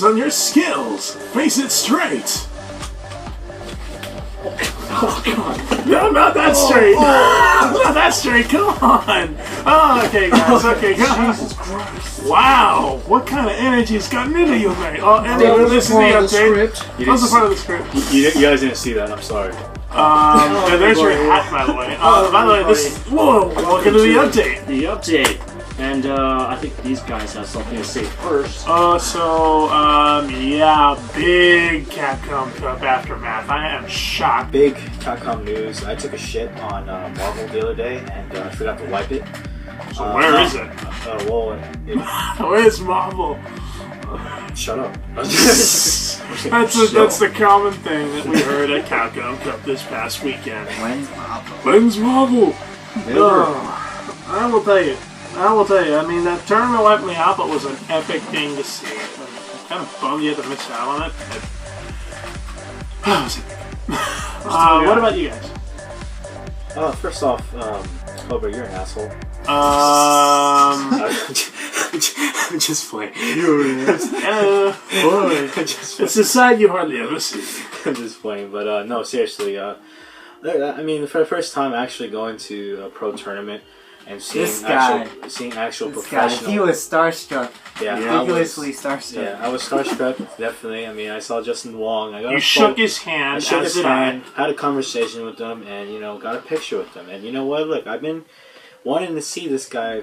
On your skills. Face it straight. Oh, come on. No, not that straight. Not that straight. Come on. Oh, okay, guys. Okay, come on. Jesus Christ. Wow. What kind of energy's gotten into you, mate? Oh, anyway, this is the update. That was part of the script. You guys didn't see that. I'm sorry. And there's your hat, by the way. By the way, this. Whoa. Welcome to the update. The update. And I think these guys have something to say first. Yeah, big Capcom Cup aftermath. I am shocked. Big Capcom news. I took a shit on Marvel the other day and I forgot to wipe it. So where is it? Where's Marvel? Shut up. That's the common thing that we heard at Capcom Cup this past weekend. When's Marvel? I will tell you. I mean, that tournament wiped me out, but was an epic thing to see. I'm kind of bummed you had to miss out on it. What about you guys? First off, Cobra, you're an asshole. I'm just playing. It's a side you hardly ever see. I'm just playing, but no, seriously. I mean, for the first time actually going to a pro tournament and seeing actual professional. He was starstruck. Yeah, ridiculously starstruck. Yeah, I was starstruck, definitely. I mean, I saw Justin Wong. You shook his hand. I shook his hand, had a conversation with him, and got a picture with him. And you know what? Look, I've been wanting to see this guy,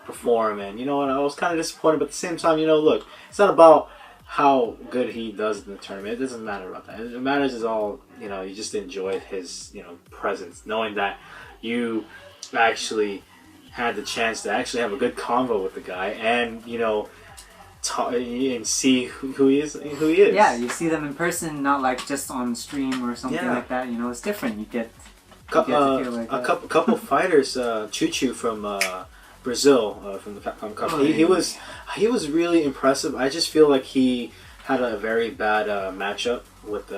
perform, and you know what? I was kind of disappointed, but at the same time, look, it's not about how good he does in the tournament. It doesn't matter about that. It matters is all, you just enjoy his, presence, knowing that you actually had the chance to actually have a good convo with the guy, and talk and see who he is. Yeah, you see them in person, not like just on stream or something like that. It's different. You get to feel like a couple fighters. Choo Choo from Brazil, from the Capcom Cup. He was really impressive. I just feel like he had a very bad matchup with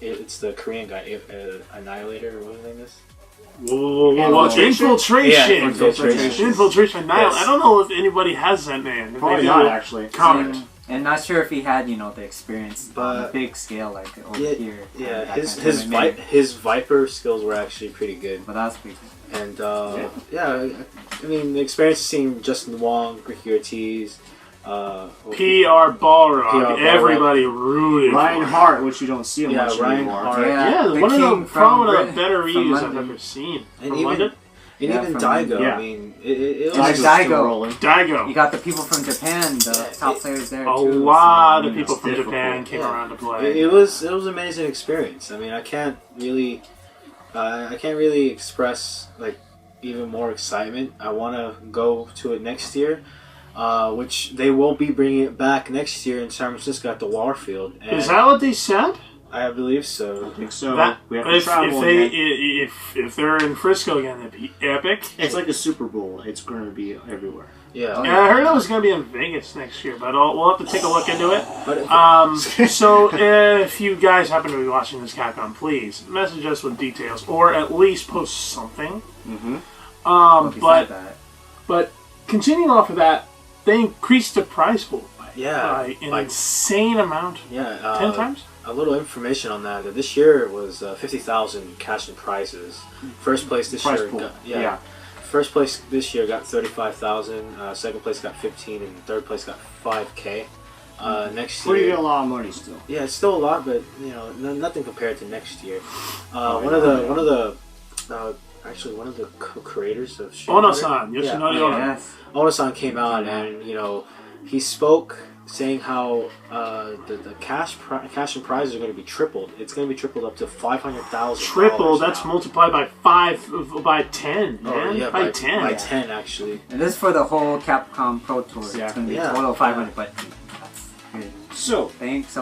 it's the Korean guy, Annihilator, or what his name is. Infiltration. Yes. I don't know if anybody has that name. Probably not, actually. Comment. And not sure if he had, the experience on a big scale like over here. Yeah, his Viper skills were actually pretty good. But that's pretty good. And I mean, the experience of seeing Justin Wong, Ricky Ortiz, PR Balrog, everybody rooted. Ryan Hart, which you don't see him much anymore. One of the better reviews I've ever seen. And from London? And even Daigo, I mean, it was Daigo. You got the people from Japan, the top players there too. A lot of people from Japan came around to play. It was an amazing experience. I mean, I can't really express like even more excitement. I want to go to it next year. Which they won't be bringing it back next year in San Francisco at the Warfield. Is that what they said? I believe so. I think so. We have to travel if they're in Frisco again, that'd be epic. It's like a Super Bowl. It's going to be everywhere. Yeah. I heard it was going to be in Vegas next year, but we'll have to take a look into it. So if you guys happen to be watching this Capcom, please message us with details, or at least post something. But continuing off of that, they increased the prize pool by an insane amount. 10 times? A little information on that. This year was 50,000 cash and prizes. First place this year got, First place this year got 35,000. Second place got 15, and third place got 5K. Next year, you get a lot of money still. Yeah, it's still a lot, but nothing compared to next year. One of the co-creators of Ono-san, Yoshinori Ono. Ono-san came out and he spoke saying how the cash and prizes are going to be tripled. It's going to be tripled up to $500,000. Triple? That's multiplied by 10, man. Oh, yeah, by 10. By 10, actually. And this is for the whole Capcom Pro Tour. It's going to be total 500, but that's good. So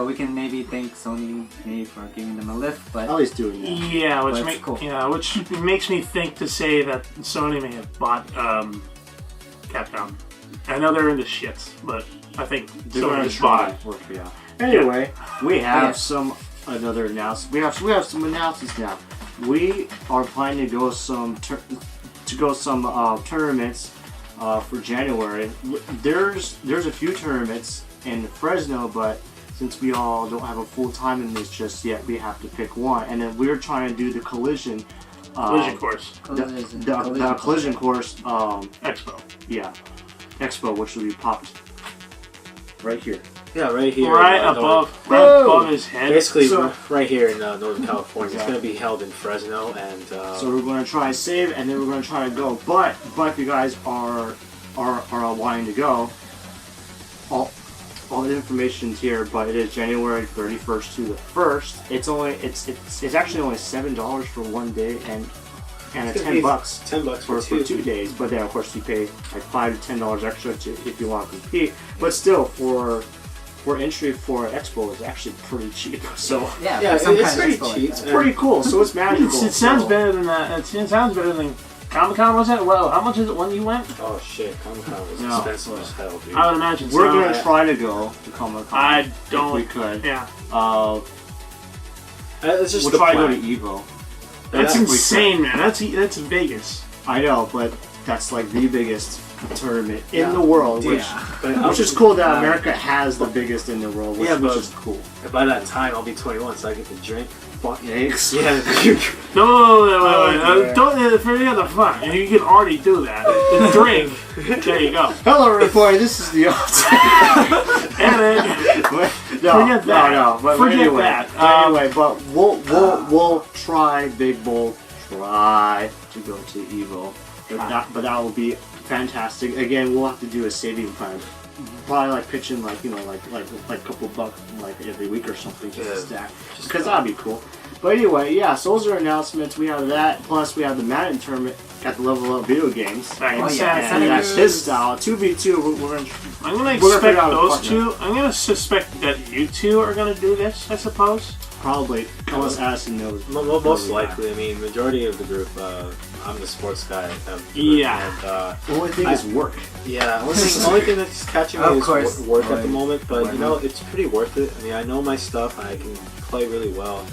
we can maybe thank Sony for giving them a lift, but at least doing that. Yeah, which makes me think to say that Sony may have bought Capcom. I know they're into shits, but I think they're going to try. Anyway, we have some announcements. We have some announcements now. We are planning to go some tournaments for January. There's a few tournaments in Fresno, but since we all don't have a full time in this just yet, we have to pick one. And then we're trying to do the collision course. The collision course. Expo. Yeah. Expo, which will be popped right here. Yeah, right here. Right above his head. Basically, right here in Northern California. It's going to be held in Fresno, and so we're going to try to save, and then we're going to try to go. But if you guys are wanting to go, all the information's here. But it is January 31st to the 1st. It's actually only $7 for one day, and it's $10. $10 for 2 days. But then of course you pay like $5 to $10 extra if you want to compete. But still, for entry for Expo is actually pretty cheap. So it's pretty cheap. It's pretty cool. So it's magical. It sounds better than that. It sounds better than Comic-Con, was it? Well, how much is it when you went? Oh shit, Comic-Con was expensive as hell, dude. I would imagine we're gonna try to go to Comic-Con. I don't. If we could. Yeah. It's just we'll try to go to Evo. That's insane, man. That's Vegas. I know, but that's like the biggest tournament in the world, which is cool that America has the biggest in the world, which is cool. By that time, I'll be 21, so I get to drink. Fucking eggs. Yeah. No, don't forget the fun. You can already do that. The drink. There you go. Hello, everybody. This is the Forget that. No. But forget anyway, that. Anyway, but we'll try, Big Bull, try to go to Evo. But that will be fantastic. Again, we'll have to do a saving plan. Probably like pitching like a couple bucks like every week or something just to stack, because that'd be cool. But anyway, so those are announcements. We have that, plus we have the Madden tournament at the Level Up Video Games. And that's his style. 2v2. I'm gonna expect those two. I'm gonna suspect that you two are gonna do this. I suppose. Probably, unless Addison knows. Most likely. I mean, majority of the group. I'm the sports guy. Yeah. The only thing is work. Yeah. Only thing that's catching me is work at the moment. But you know, it's pretty worth it. I mean, I know my stuff. I can play really well.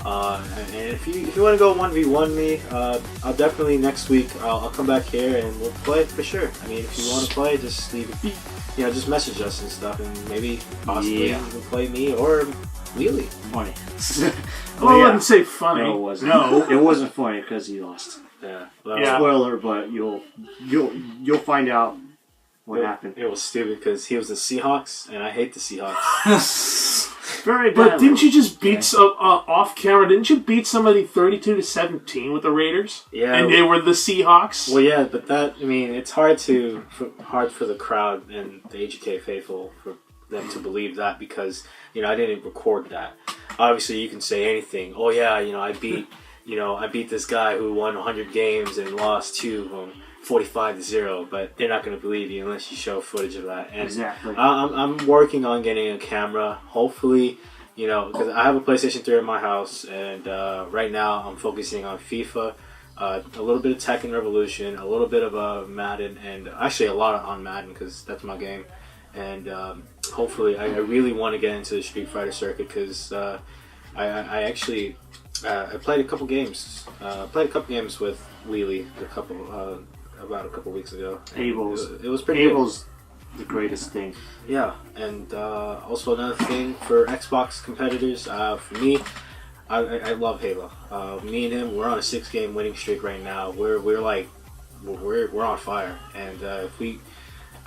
And if you want to go 1v1 me, I'll definitely next week. I'll come back here and we'll play for sure. I mean, if you want to play, just leave. Just message us and stuff, and maybe possibly you can play me or Weeley. Funny. Well, I wouldn't say funny. No, it wasn't. No, it wasn't funny because he lost. Yeah. Spoiler, but you'll find out what happened. It was stupid because he was the Seahawks, and I hate the Seahawks. Very bad. But didn't you just beat off camera? Didn't you beat somebody 32-17 with the Raiders? Yeah. And they were the Seahawks. Well, yeah, but it's hard for the crowd and the HK faithful for them to believe that because I didn't record that. Obviously, you can say anything. Oh yeah, I beat this guy who won 100 games and lost 2 of them, 45-0. But they're not going to believe you unless you show footage of that. And exactly. I'm working on getting a camera. Hopefully, because I have a PlayStation 3 in my house, and right now I'm focusing on FIFA, a little bit of Tekken Revolution, a little bit of Madden, and actually a lot on Madden because that's my game. And hopefully, I really want to get into the Street Fighter circuit because I actually played a couple games. Played a couple games with Weeley about a couple weeks ago. It was pretty Abel's good. The greatest thing. Yeah, and also another thing for Xbox competitors. For me, I love Halo. Me and him, we're on a 6-game winning streak right now. We're on fire, and if we.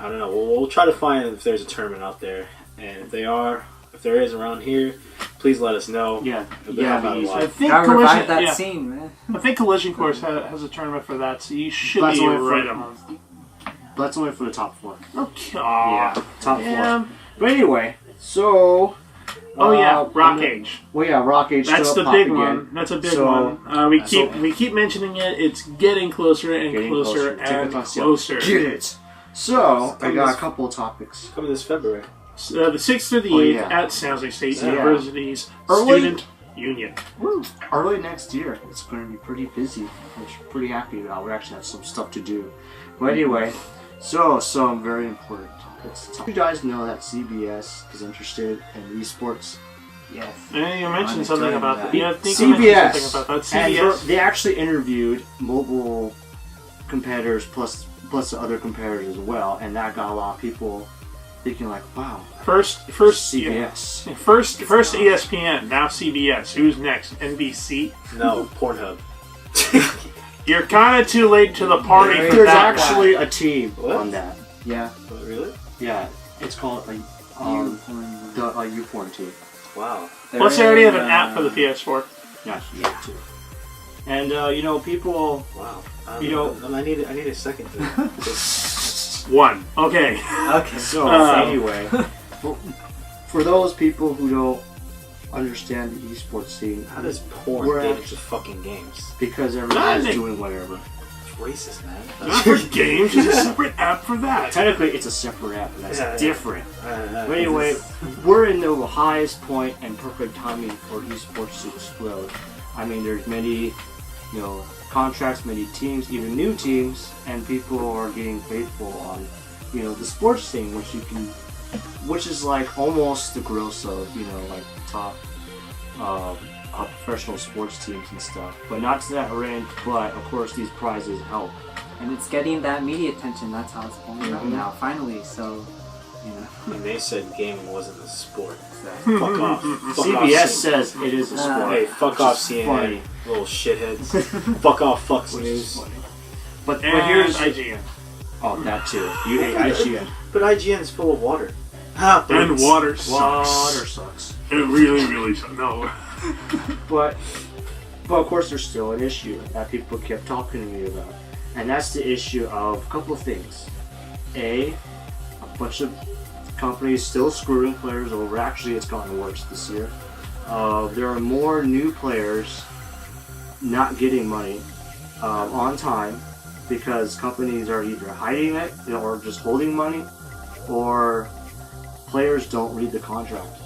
I don't know. We'll try to find if there's a tournament out there, and if there is around here, please let us know. Yeah. I think revive that scene, man. I think Collision Course has a tournament for that, so you should be right. That's only for the top 4. Okay. Yeah, top 4. But anyway, so. Rock Age. Well, yeah, Rock Age. That's the big one. That's a big one. We keep mentioning it. It's getting closer and closer and closer. Get it. So, I got a couple of topics. Coming this February. The 6th through the 8th at San Jose State University's Student Union. Woo. Early next year. It's going to be pretty busy, which I'm pretty happy about. We actually have some stuff to do. But anyway, so some very important topics. You guys know that CBS is interested in esports. Yes. And you mentioned something about that. Yeah, I think CBS. You mentioned something about that. CBS. They actually interviewed mobile competitors plus the other competitors as well, and that got a lot of people thinking like, wow. First CBS. Yeah. First ESPN, now CBS. Who's next? NBC? No, Pornhub. You're kind of too late to the party. There's actually a team on that. Yeah. Oh, really? Yeah, it's called the YouPorn team. Wow. Plus, they already have an app for the PS4. Yeah. Too. And people. Wow. I need a second. One. Okay. Okay. So anyway, for those people who don't understand the esports scene, how does porn get into fucking games? Because everybody's doing whatever. It's racist, man. Not for games. There's a separate app for that. Technically, it's a separate app, and that's different. But anyway, we're in the highest point and perfect timing for esports to explode. I mean, there's many, contracts, many teams, even new teams, and people are getting faithful on, the sports thing, which is like almost the gross of, like top professional sports teams and stuff. But not to that range, but of course these prizes help. And it's getting that media attention, that's how it's blowing up now, finally, so, And they said gaming wasn't a sport. So. Fuck off. CBS says it is a sport. Hey, fuck off CNN, funny. little shitheads. Fuck off Fox News. But here's IGN. Oh, that too. You hate IGN. But IGN's full of water. And water sucks. Water sucks. It really, really sucks. No. But of course there's still an issue that people kept talking to me about. And that's the issue of a couple of things. A bunch of companies still screwing players over. Actually, it's gotten worse this year. There are more new players not getting money on time because companies are either hiding it or just holding money, or players don't read the contract.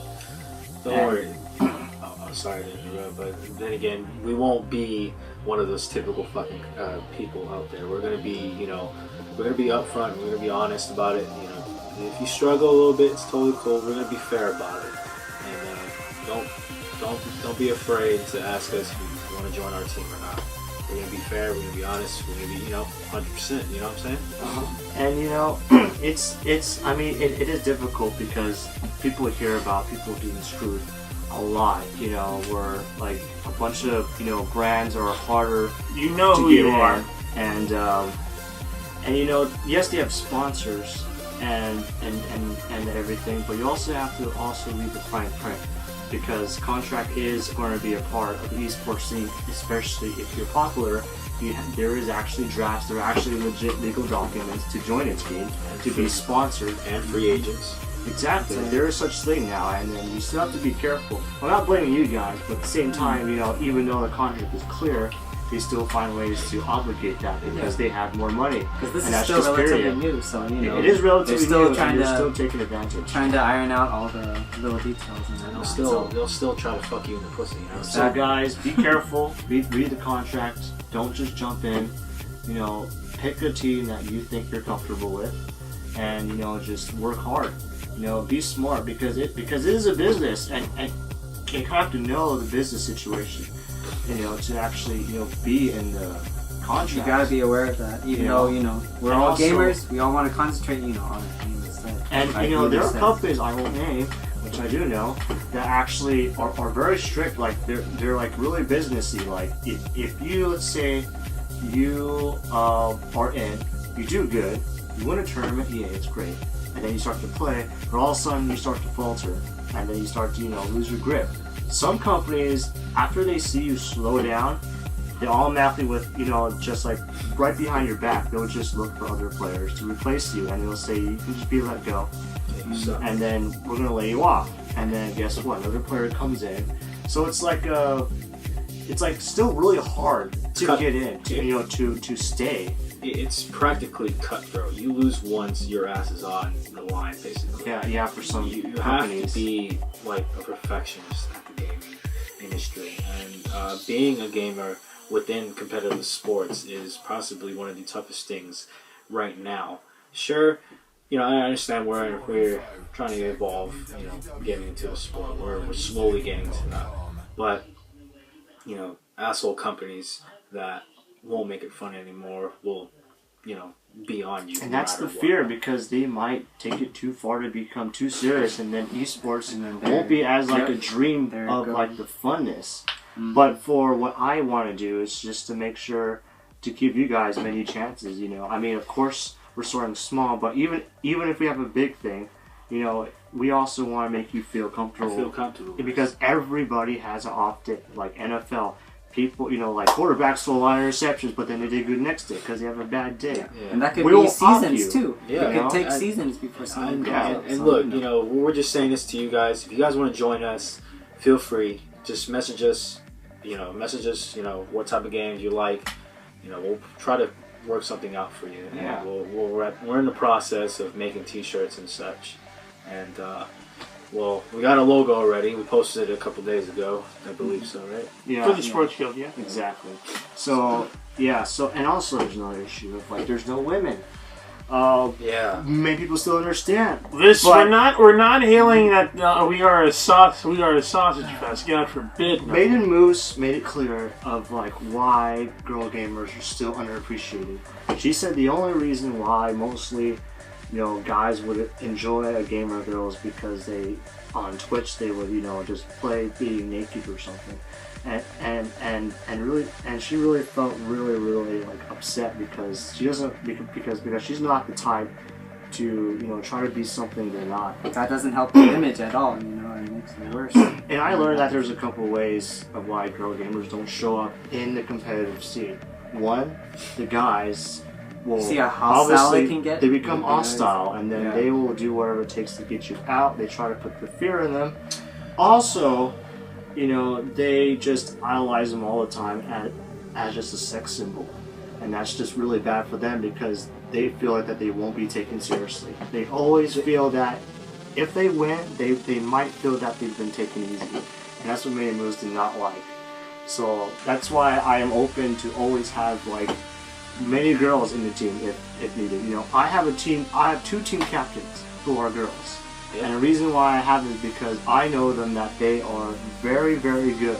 Don't worry. I'm sorry to interrupt, but then again, we won't be one of those typical fucking people out there. We're gonna be, we're gonna be upfront. We're gonna be honest about it. If you struggle a little bit, it's totally cool. We're gonna be fair about it, and don't be afraid to ask us if you want to join our team or not. We're gonna be fair. We're gonna be honest. We're gonna be, 100%. You know what I'm saying? And it's. I mean, it is difficult because people hear about people getting screwed a lot. Where like a bunch of brands are harder. You know to who get you in. are. And yes, they have sponsors and everything, but you also have to read the fine print, because contract is going to be a part of the esports scene, especially if you're popular. There is actually drafts, there are actually legit legal documents to join a team, to be sponsored. And free agents. Exactly, there is such thing now, and then you still have to be careful. I'm not blaming you guys, but at the same time, even though the contract is clear, they still find ways to obligate that because they have more money. Because this is still relatively new, so it is relatively still new, and they're still taking advantage. Trying to iron out all the little details, and they'll still try to fuck you in the pussy. So guys, be careful. Read the contract. Don't just jump in. Pick a team that you think you're comfortable with, and just work hard. Be smart because it is a business, and you have to know the business situation. To actually, be in the contract. You gotta be aware of that. Even though, we're all gamers, we all want to concentrate, on the game instead. And, there are companies I won't name, which I do know, that actually are very strict. Like, they're like really businessy. Like, if you, let's say, you are in, you do good, you win a tournament, it's great. And then you start to play, but all of a sudden you start to falter, and then you start to, lose your grip. Some companies, after they see you slow down, they automatically just like right behind your back, they'll just look for other players to replace you, and they'll say you can just be let go, and then we're gonna lay you off. And then guess what? Another player comes in. So it's like still really hard to get in, to stay. It's practically cutthroat. You lose once, your ass is on the line, basically. Yeah. For some you companies, have to be like a perfectionist at the gaming industry, and being a gamer within competitive sports is possibly one of the toughest things right now. Sure, I understand we're trying to evolve, getting into a sport. We're slowly getting to that, but asshole companies that won't make it fun anymore will be on you. And that's the fear, because they might take it too far to become too serious, and then esports won't be as like a dream of like the funness. But for what I want to do is just to make sure to give you guys many chances. I mean, of course we're starting small, but even if we have a big thing, we also want to make you feel comfortable. Because everybody has an off day, like NFL. People, like quarterbacks throw a lot of interceptions, but then they did good next day because they have a bad day. Yeah. And that could be seasons too. Yeah. It could take seasons before someone and look, we're just saying this to you guys. If you guys want to join us, feel free. Just message us. What type of games you like. We'll try to work something out for you. And we're in the process of making T-shirts and such. And we got a logo already. We posted it a couple days ago, I believe so, right? Yeah. For the Sports Guild, yeah. Exactly. So and also there's another issue of like there's no women. Many people still understand this. We're not hailing that we are a sausage fest. God forbid. No. Maiden Moose made it clear of like why girl gamers are still underappreciated. She said the only reason why mostly guys would enjoy a game or girls because on Twitch they would just play being naked or something, and she really felt really like upset because she doesn't because she's not the type to try to be something they're not. That doesn't help the image at all. It makes it worse. And I learned that there's a couple ways of why girl gamers don't show up in the competitive scene. One, the guys. Well, see how hostile they can get? They become hostile, and then they will do whatever it takes to get you out. They try to put the fear in them. Also, they just idolize them all the time as just a sex symbol. And that's just really bad for them because they feel like that they won't be taken seriously. They always feel that if they win, they might feel that they've been taken easy. And that's what Maiden Moose did not like. So that's why I am open to always have like many girls in the team if needed. I have two team captains who are girls. Yeah. And the reason why I have it is because I know them that they are very, very good.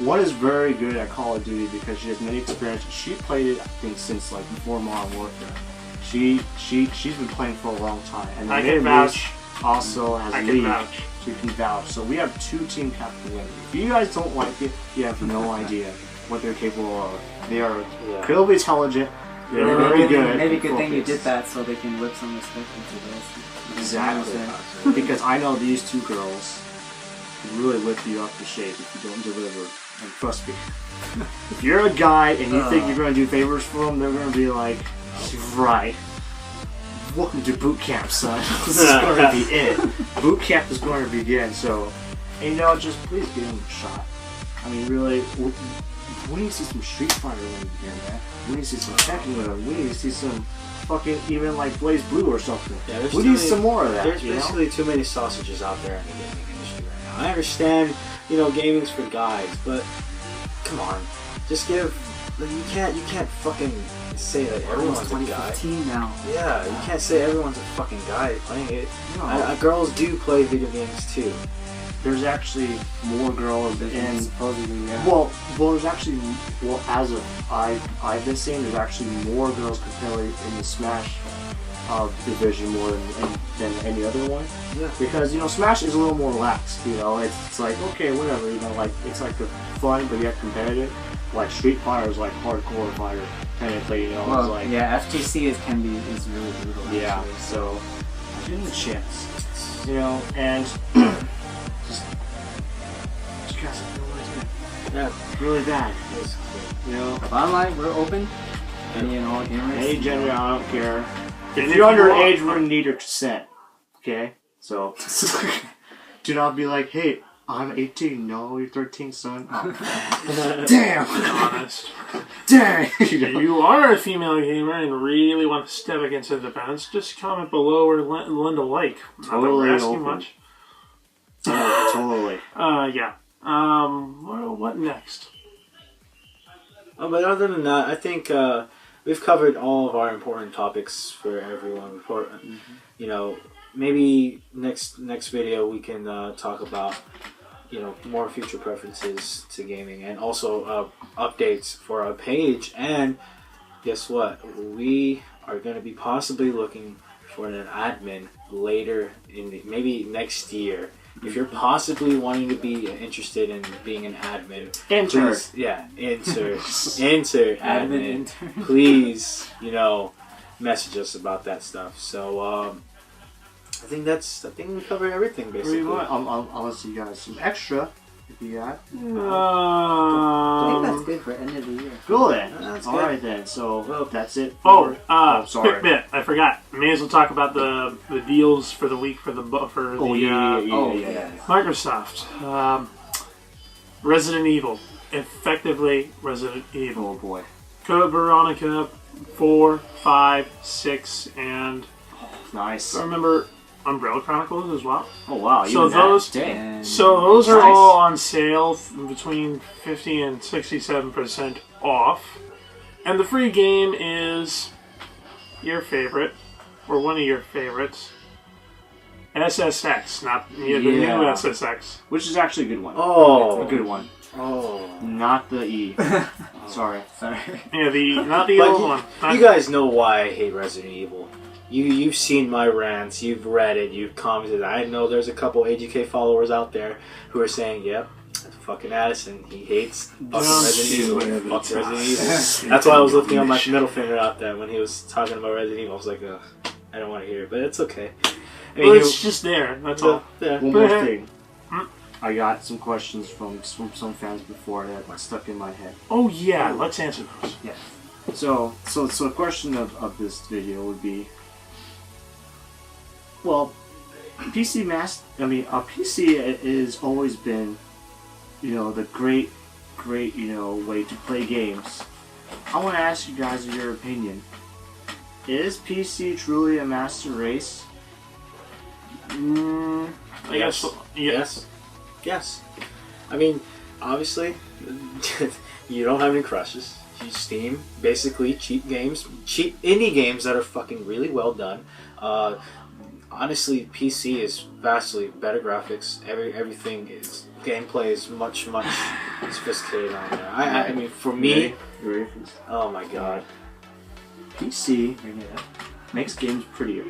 One is very good at Call of Duty because she has many experiences. She played it, I think, since like before Modern Warfare. She's been playing for a long time. And I can vouch. Also has league. She can vouch. So we have two team captains. If you guys don't like it, you have no idea what they're capable of. They are incredibly intelligent. They're very good. Maybe good thing you did that so they can whip some respect into this. Exactly. Because I know these two girls can really lift you up to shape if you don't deliver. And trust me, if you're a guy and you think you're going to do favors for them, they're going to be like, right. Welcome to boot camp, son. This is going to be it. Boot camp is going to begin. So, just please give them a shot. I mean, really, we need to see some Street Fighter wins here, man. We need to see some Tekken wins. We need to see some fucking even like Blaze Blue or something. Yeah, we need some more of that. There's basically too many sausages out there in the gaming industry right now. I understand, gaming's for guys, but come on, just give. Like, you can't fucking say that everyone's a guy. Now. Yeah, you can't say everyone's a fucking guy playing it. No. Girls do play video games too. There's actually more girls in supposedly. Yeah. Well, there's actually as of I've been seeing, there's actually more girls competitively in the Smash division more than any other one. Yeah. Because Smash is a little more relaxed. It's like okay, whatever. Like it's like the fun, but yet competitive. Like Street Fighter is like hardcore fighter technically. Well, like, FGC is really brutal. Yeah. Actually. So give them a chance. And. Yeah, really bad. Bottom line, we're open. Any and all gamers. Any gender, I don't care. If you're underage, we're gonna need your consent. Okay? So, do not be like, hey, I'm 18. No, you're 13, son. Oh. Damn! Honest. Dang! If you are a female gamer and really want to step against the defense, just comment below or lend a like. Totally not asking much. Totally. Yeah. What next? But other than that, I think we've covered all of our important topics for everyone. Maybe next video we can talk about more future preferences to gaming and also updates for our page. And guess what? We are going to be possibly looking for an admin later in maybe next year. If you're possibly wanting to be interested in being an admin, please, enter admin. Please, message us about that stuff. So, I think we covered everything basically. I'll let you guys some extra. If you got. I think that's good for end of the year. Cool then. That's all good. Right then. So that's it. Sorry. Quick bit. I forgot. May as well talk about the deals for the week for the Microsoft. Resident Evil. Effectively Resident Evil. Oh boy. Code Veronica 4, 5, 6, and nice. I remember Umbrella Chronicles as well. Oh wow! So those are all on sale between 50 and 67% off, and the free game is your favorite or one of your favorites, SSX, not the new SSX, which is actually a good one. Oh, a good one. Oh, not the E. Sorry. Yeah, not the old one. You guys know why I hate Resident Evil. You've seen my rants, you've read it, you've commented. I know there's a couple AGK followers out there who are saying, yep, fucking Addison, he hates fucking Resident Evil. Fuck Resident Evil. That's why I was lifting up my middle finger out there when he was talking about Resident Evil. I was like, ugh, I don't want to hear it, but it's okay. I mean, it's just there, that's all. Yeah. One more thing. I got some questions from some fans before that stuck in my head. Oh yeah, let's answer those. Yeah. So a question of this video would be, well, a PC has always been, the great, way to play games. I want to ask you guys your opinion. Is PC truly a master race? I guess. Yes. I mean, obviously, you don't have any crushes. Steam, basically cheap indie games that are fucking really well done. Honestly, PC is vastly better graphics. Everything is gameplay is much sophisticated on there. I mean, for me, oh my god, PC makes games prettier.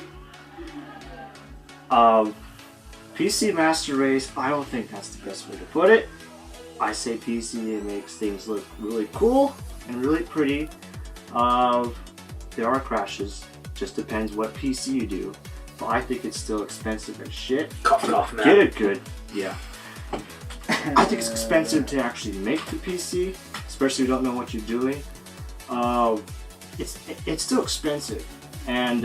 PC Master Race, I don't think that's the best way to put it. I say PC makes things look really cool and really pretty. There are crashes. Just depends what PC you do. But I think it's still expensive as shit. Cough it off, man. Get it good. Yeah. I think it's expensive to actually make the PC, especially if you don't know what you're doing. It's still expensive. And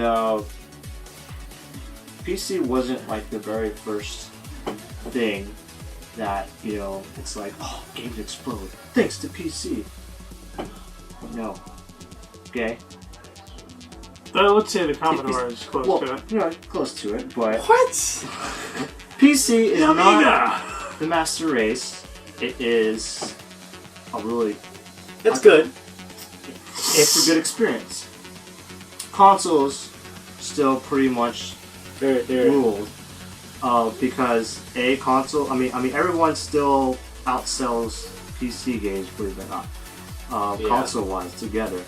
PC wasn't like the very first thing that, it's like, oh, games explode thanks to PC. No. Okay? Let's say the Commodore is close to it. Close to it, but... What? PC is not the master race. It is a really... It's good. It's a good experience. Consoles still pretty much ruled. Because console... I mean, everyone still outsells PC games, believe it or not. Console-wise, together.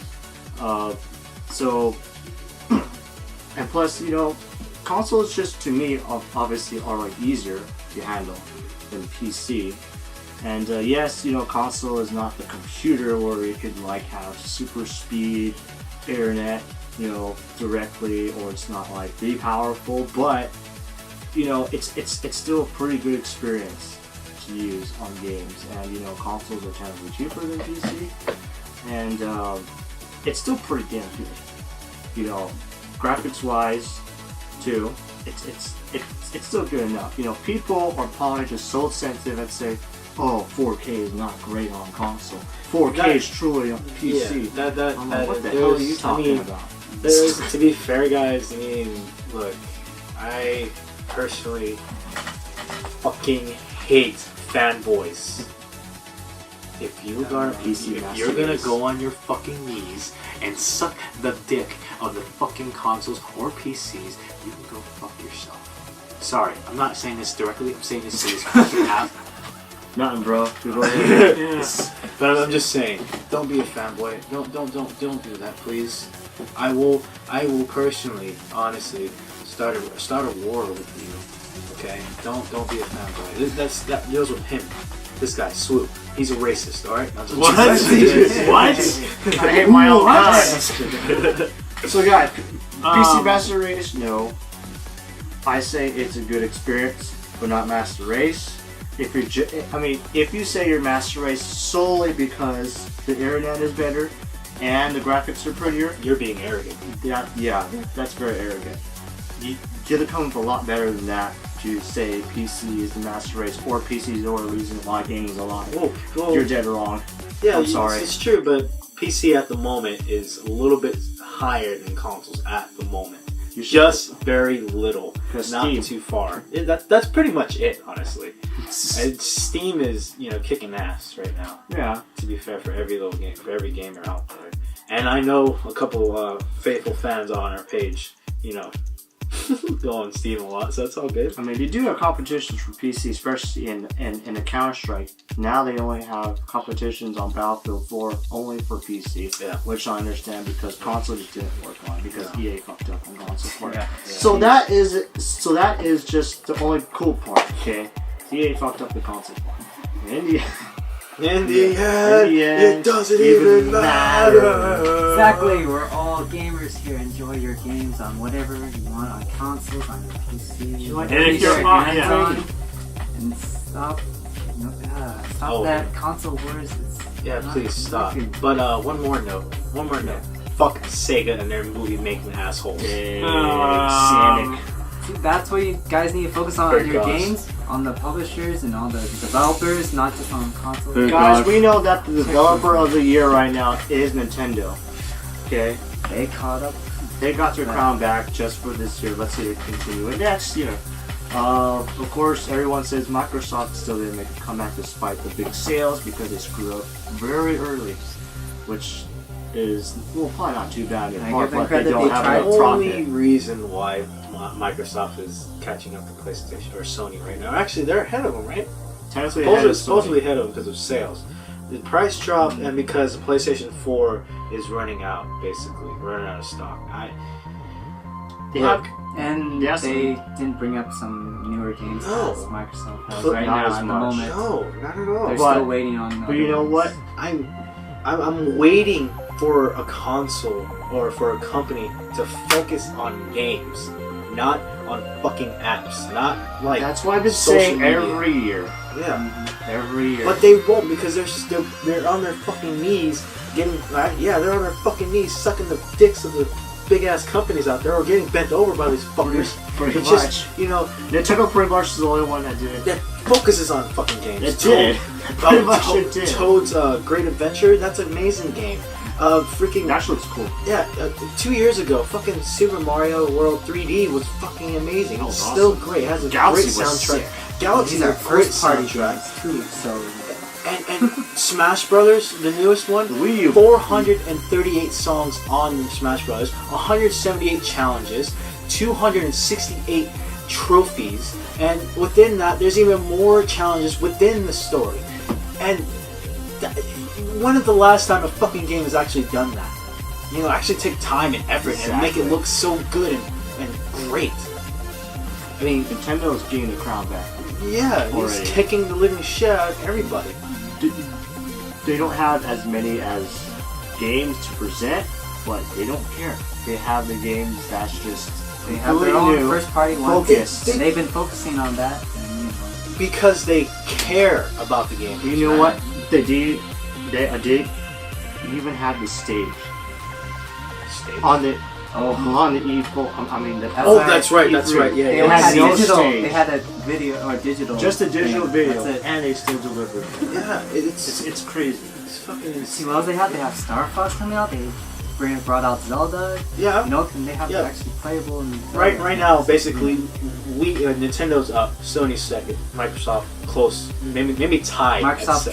And plus, consoles just to me obviously are like easier to handle than PC. And yes, console is not the computer where you could like have super speed internet, directly, or it's not like really powerful. But it's still a pretty good experience to use on games. And consoles are technically cheaper than PC, and it's still pretty damn good. Graphics wise, too, it's still good enough. People are probably just so sensitive and say, "Oh, 4K is not great on console. 4K is truly on PC." What the hell are you talking about? To be fair, guys, look, I personally fucking hate fanboys. If you're gonna go on your fucking knees and suck the dick of the fucking consoles or PCs, you can go fuck yourself. Sorry, I'm not saying this directly. I'm saying this to this fucking app. Nothing, bro. Go ahead. But I'm just saying, don't be a fanboy. Don't do that, please. I will personally, honestly, start a war with you. Okay, don't be a fanboy. That deals with him. This guy, Swoo. He's a racist. All right. What? What? I hate my own kind. So guys, PC Master Race, no. I say it's a good experience, but not Master Race. If you say you're Master Race solely because the internet is better and the graphics are prettier, you're being arrogant. Yeah, that's very arrogant. You gotta come up a lot better than that to say PC is the Master Race or PC is the only reason why gaming is alive. Well, you're dead wrong. Yeah, I'm sorry. It's true, but PC at the moment is a little bit higher than consoles at the moment. Just very little, not Steam. too far. That's pretty much it, honestly. Steam is kicking ass right now. Yeah. To be fair, for every little game, for every gamer out there, and I know a couple faithful fans on our page, go on Steam a lot, so that's all good. I mean, they do have competitions for PC, especially in the Counter-Strike. Now they only have competitions on Battlefield 4 only for PC, which I understand because console just didn't work on it because EA fucked up on console for it. So that is just the only cool part, okay? EA fucked up the console part. In the end, it doesn't even matter. Exactly, we're all gamers here. Enjoy your games on whatever you want, on consoles, on your PC. And if you're and stop that console wars. Please stop. But one more note. Fuck Sega and their movie making assholes. That's what you guys need to focus on your games, on the publishers and all the developers, not just on consoles. Guys, we know that the developer of the year right now is Nintendo. Okay? They caught up. They got their crown back just for this year. Let's see it continue. And next year. Of course, everyone says Microsoft still didn't make a comeback despite the big sales because they screwed up very early, which is probably not too bad anymore, but they don't have enough profit. The only reason why Microsoft is catching up to PlayStation or Sony right now, actually they're ahead of them, right? Supposedly ahead of them because of sales. The price dropped and because the PlayStation 4 is running out of stock. They didn't bring up some newer games as Microsoft has right now at the moment. No, not at all. They're still waiting on. But you know what? I'm waiting for a console or for a company to focus on games, not on fucking apps, not like. That's what I've been saying every year. Yeah, every year. But they won't because they're on their fucking knees getting. They're on their fucking knees sucking the dicks of the big ass companies out there or getting bent over by these fuckers. Pretty much. Just, Nintendo pretty much is the only one that did it. That focuses on fucking games. It did. Pretty much it did. Toad's Great Adventure, that's an amazing game. That looks cool. Yeah, 2 years ago, fucking Super Mario World 3D was fucking amazing. It's still great. It has a great soundtrack. Galaxy's a great soundtrack too. So. And Smash Brothers, the newest one, 438 songs on Smash Brothers, 178 challenges, 268 trophies, and within that, there's even more challenges within the story. And when is the last time a fucking game has actually done that? Actually take time and effort and make it look so good and great. I mean, Nintendo's getting the crown back. Yeah, he's kicking the living shit out of everybody. They don't have as many as games to present, but they don't care. They have the games that's just they have their own first party focus. They've been focusing on that because they care about the game. You know what? They did even have the stage. On the E4. That's right. Yeah, they had digital. They had a video or digital. Just a digital video, and they still delivered. Yeah, it's crazy. It's fucking. See what else they have? They have Star Fox coming out. They brought out Zelda. Yeah. And they have it actually playable. And right now, basically, Nintendo's up, Sony's second, Microsoft close, maybe tied. Microsoft's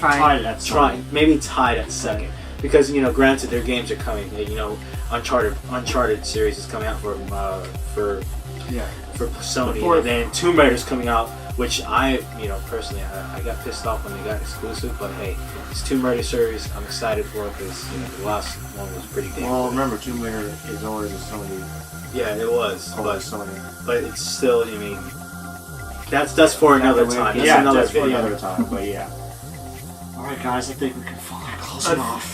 trying, maybe tied at second. Because granted, their games are coming. Uncharted series is coming out for Sony, and then Tomb Raider's coming out which personally, I got pissed off when they got exclusive, but hey, it's Tomb Raider series. I'm excited for it because the last one was pretty damn good. Remember, Tomb Raider is always a Sony. Yeah, it was, Sony. But it's still, that's for another time. That's for another time, but yeah. Alright guys, I think we can finally close it off.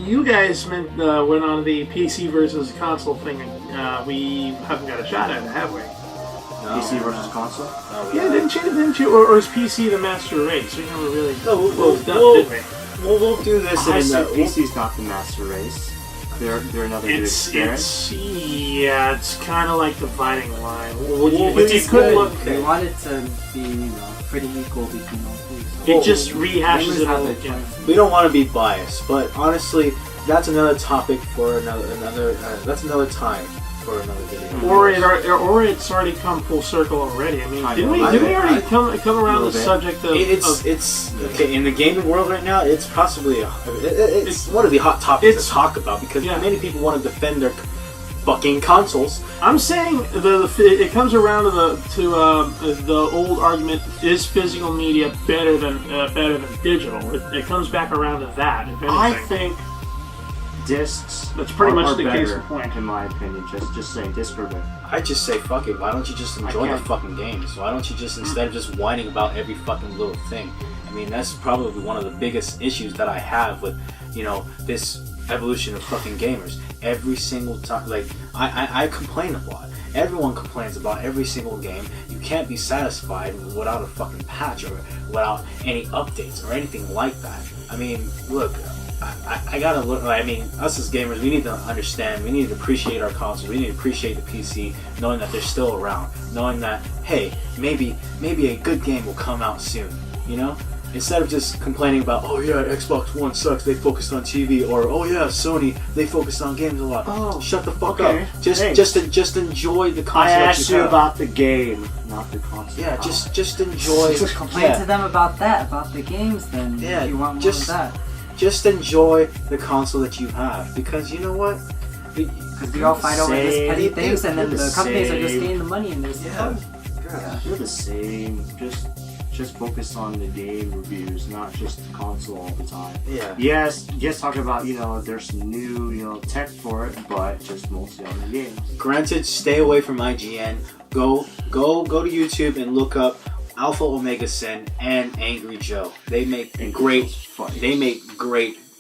You guys went on the PC versus console thing, and we haven't got a shot at it, have we? No, PC versus console? Oh, yeah, didn't you? Or is PC the master race? We never really did we? We'll do this. PC's not the master race. They're another good experience. It's kind of like dividing line. They want it to be pretty equal between all three. It just rehashes it all again. We don't want to be biased, but honestly, that's another topic for that's another time for another video. Or it's already come full circle already. I mean, didn't we already come around the subject of? It's okay in the gaming world right now. It's possibly it's one of the hot topics to talk about because many people want to defend their fucking consoles. I'm saying it comes around to the old argument: is physical media better than digital? It comes back around to that. If anything. I think discs. That's pretty much the better, case in point, in my opinion. Just saying, discs are better. I just say fuck it. Why don't you just enjoy the fucking games? Why don't you just instead of just whining about every fucking little thing? I mean, that's probably one of the biggest issues that I have with this evolution of fucking gamers. Every single time, like I complain a lot. Everyone complains about every single game. You can't be satisfied without a fucking patch or without any updates or anything like that. I mean, look. I gotta look. I mean, us as gamers, we need to understand. We need to appreciate our consoles. We need to appreciate the PC, knowing that they're still around, knowing that hey, maybe a good game will come out soon. Instead of just complaining about Xbox One sucks. They focused on TV, or Sony, they focused on games a lot. Oh, shut the fuck up. Just enjoy the console. I asked you about the game, not the console. Yeah, just enjoy. Just complain to them about the games. Then if you want more of that. Just enjoy the console that you have, because you know what? Because we all fight over these petty things, and then the companies are just getting the money, and there's They're the same. Just focus on the game reviews, not just the console all the time. Yeah. Yes, just talk about there's some new tech for it, but just mostly on the games. Granted, stay away from IGN. Go to YouTube and look up Alpha Omega Sin and Angry Joe. They make great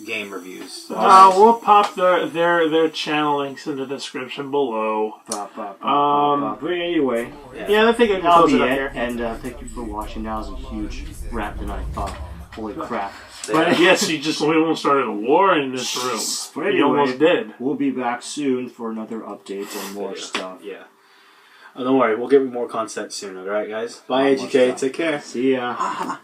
game reviews. We'll pop their channel links in the description below. But anyway, I think I can close it up here. And thank you for watching. That was a huge rant tonight. Holy crap! But yes, we almost started a war in this room. But anyway, you almost did. We'll be back soon for another update and more stuff. Yeah. Oh, don't worry, we'll get more content soon. All right, guys. Bye, HK. Take care. See ya.